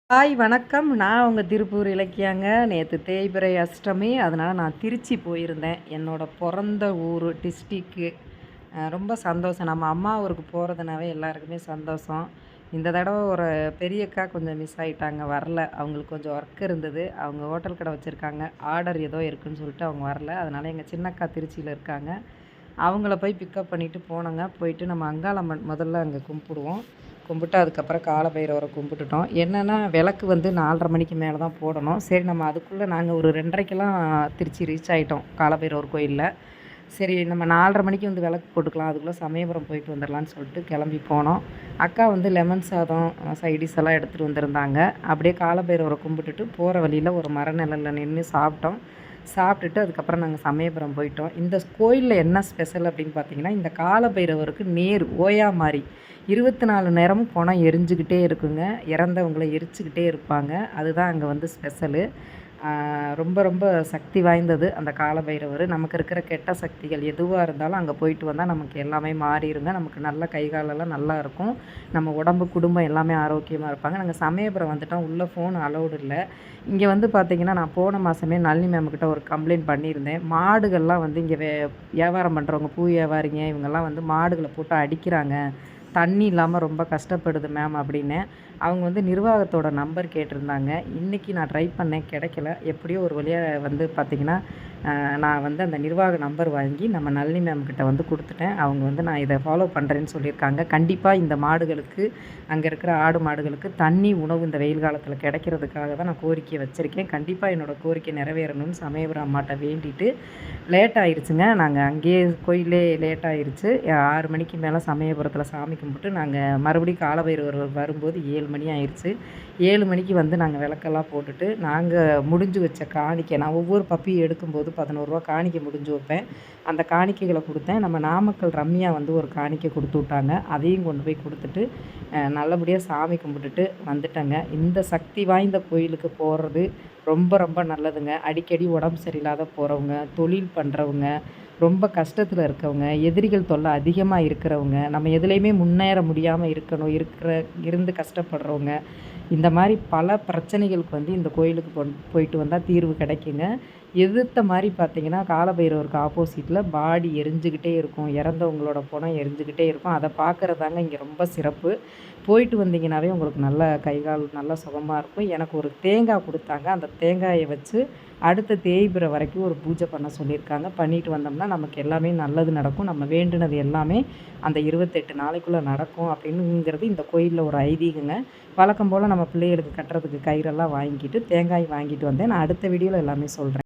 Hi வணக்கம். நான் உங்க திருப்பூர் இலக்கியாங்க. நேத்து தேய்பிறை அஷ்டமி. அதனால நான் திருச்சி போயிருந்தேன். என்னோட பொறந்த ஊரு, டிஸ்ட்ரிக்கு. ரொம்ப சந்தோஷம். நம்ம அம்மா ஊருக்கு போறதுனாவே எல்லாருக்குமே சந்தோஷம். இந்த தடவ ஒரு பெரிய அக்கா கொஞ்சம் மிஸ் ஆயிட்டாங்க. வரல. அவங்களுக்கு கொஞ்சம் ஒர்க் இருந்தது. அவங்க ஹோட்டல் கடை வச்சிருக்காங்க. ஆர்டர் ஏதோ இருக்குன்னு சொல்லிட்டு அவங்க வரல. அதனால எங்க சின்ன அக்கா திருச்சியில இருக்காங்க. அவங்கள போய் பிக்கப் பண்ணிட்டு போனோங்க. போயிட்டு நம்ம அங்காளம்மன் முதல்ல அங்க கும்பிடுவோம். கும்பிட்டு அதுக்கப்புறம் காலபைரவரை கும்பிட்டுட்டோம். என்னென்னா விளக்கு வந்து 4:30 மணிக்கு மேலே தான் போடணும். சரி நம்ம அதுக்குள்ளே நாங்கள் ஒரு 2:30க்கெல்லாம் திருச்சி ரீச் ஆகிட்டோம் காலபைரவர் கோயிலில். சரி நம்ம 4:30 மணிக்கு வந்து விளக்கு போட்டுக்கலாம், அதுக்குள்ளே சமயபுரம் போயிட்டு வந்துடலான்னு சொல்லிட்டு கிளம்பி போனோம். அக்கா வந்து லெமன் சாதம் சைடிஸ் எல்லாம் எடுத்துகிட்டு வந்திருந்தாங்க. அப்படியே காலபைரவரை கும்பிட்டுட்டு போகிற வழியில் ஒரு மர நிழலில் நின்று சாப்பிட்டோம். சாப்பிட்டுட்டு அதுக்கப்புறம் நாங்கள் சமயபுரம் போயிட்டோம். இந்த கோயிலில் என்ன ஸ்பெஷல் அப்படின்னு பார்த்தீங்கன்னா, இந்த காலபைரவருக்கு நேர் ஓயா மாதிரி 24 நேரமும் பொணம் எரிஞ்சுக்கிட்டே இருக்குங்க. இறந்தவங்கள எரிச்சுக்கிட்டே இருப்பாங்க. அதுதான் அங்கே வந்து ஸ்பெஷலு. ரொம்ப ரொம்ப சக்தி வாய்ந்தது அந்த காலபைரவர். நமக்கு இருக்கிற கெட்ட சக்திகள் எதுவாக இருந்தாலும் அங்கே போயிட்டு வந்தால் நமக்கு எல்லாமே மாறிடுங்க. நமக்கு நல்ல கை காலெல்லாம் நல்லா இருக்கும். நம்ம உடம்பு குடும்பம் எல்லாமே ஆரோக்கியமாக இருப்பாங்க. நாங்கள் சமயபுரம் வந்துட்டோம். உள்ளே ஃபோன் அலௌடு இல்லை. இங்கே வந்து பார்த்திங்கன்னா, நான் போன மாதமே நளினி மேம்கிட்ட ஒரு கம்ப்ளைண்ட் பண்ணியிருந்தேன். மாடுகள்லாம் வந்து இங்கே வியாபாரம் பண்ணுறவங்க, பூ வியாபாரிங்க இவங்கெல்லாம் வந்து மாடுகளை போட்டு அடிக்கிறாங்க. தண்ணி இல்லாமல் ரொம்ப கஷ்டப்படுது மேம் அப்படின்னேன். அவங்க வந்து நிர்வாகத்தோட நம்பர் கேட்டிருந்தாங்க. இன்றைக்கி நான் ட்ரை பண்ணேன், கிடைக்கல. எப்படியோ ஒரு வழியாக வந்து பார்த்திங்கன்னா, நான் வந்து அந்த நிர்வாக நம்பர் வாங்கி நம்ம நளினி மேம்கிட்ட வந்து கொடுத்துட்டேன். அவங்க வந்து நான் இதை ஃபாலோ பண்ணுறேன்னு சொல்லியிருக்காங்க. கண்டிப்பாக இந்த மாடுகளுக்கு, அங்கே இருக்கிற ஆடு மாடுகளுக்கு தண்ணி, உணவு இந்த வெயில் காலத்தில் கிடைக்கிறதுக்காக தான் நான் கோரிக்கை வச்சுருக்கேன். கண்டிப்பாக என்னோடய கோரிக்கை நிறைவேறணும்னு சமயபுரம் அம்மாட்ட வேண்டிட்டு லேட் ஆயிடுச்சுங்க. நாங்கள் அங்கேயே கோயிலே லேட் ஆயிடுச்சு. 6 மணிக்கு மேலே சமயபுரத்தில் சாமி கும்பிட்டு நாங்கள் மறுபடியும் காலபைரவர் வரும்போது 7 மணி ஆயிடுச்சு. 7 மணிக்கு வந்து நாங்கள் விளக்கெல்லாம் போட்டுட்டு நாங்கள் முடிஞ்சு வச்ச காணிக்கை, நான் ஒவ்வொரு பப்பியும் எடுக்கும்போது 11 ரூபா காணிக்கை முடிஞ்சு வைப்பேன். அந்த காணிக்கைகளை கொடுத்தேன். நம்ம நாமக்கல் ரம்யா வந்து ஒரு காணிக்கை கொடுத்து விட்டாங்க. அதையும் கொண்டு போய் கொடுத்துட்டு நல்லபடியாக சாமி கும்பிட்டுட்டு வந்துட்டேங்க. இந்த சக்தி வாய்ந்த கோயிலுக்கு போகிறது ரொம்ப ரொம்ப நல்லதுங்க. அடிக்கடி உடம்பு சரியில்லாத போகிறவங்க, தொழில் பண்ணுறவங்க, ரொம்ப கஷ்டத்தில் இருக்கவங்க, எதிரிகள் தொல்லை அதிகமாக இருக்கிறவங்க, நம்ம எதுலேயுமே முன்னேற முடியாமல் இருந்து கஷ்டப்படுறவங்க, இந்த மாதிரி பல பிரச்சனைகளுக்கு வந்து இந்த கோயிலுக்கு போயிட்டு வந்தால் தீர்வு கிடைக்குங்க. எதிர்த்த மாதிரி பார்த்திங்கன்னா, காலபைரவருக்கு ஆப்போசிட்டில் பாடி எரிஞ்சுக்கிட்டே இருக்கும். இறந்தவங்களோட பொணம் எரிஞ்சுக்கிட்டே இருக்கும். அதை பார்க்குறதாங்க இங்கே ரொம்ப சிறப்பு. போயிட்டு வந்தீங்கன்னாவே உங்களுக்கு நல்ல கை கால் நல்லா சுகமாக இருக்கும். எனக்கு ஒரு தேங்காய் கொடுத்தாங்க. அந்த தேங்காயை வச்சு அடுத்த தேய்பிறை வரைக்கும் ஒரு பூஜை பண்ண சொல்லியிருக்காங்க. பண்ணிட்டு வந்தோம்னா நமக்கு எல்லாமே நல்லது நடக்கும். நம்ம வேண்டுனது எல்லாமே அந்த 28 நாளைக்குள்ளே நடக்கும் அப்படின்னுங்கிறது இந்த கோயிலில் ஒரு ஐதீகங்க. வழக்கம் போல் நம்ம பிள்ளைகளுக்கு கட்டுறதுக்கு கயிறெல்லாம் வாங்கிட்டு தேங்காய் வாங்கிட்டு வந்தேன். நான் அடுத்த வீடியோவில் எல்லாமே சொல்கிறேன்.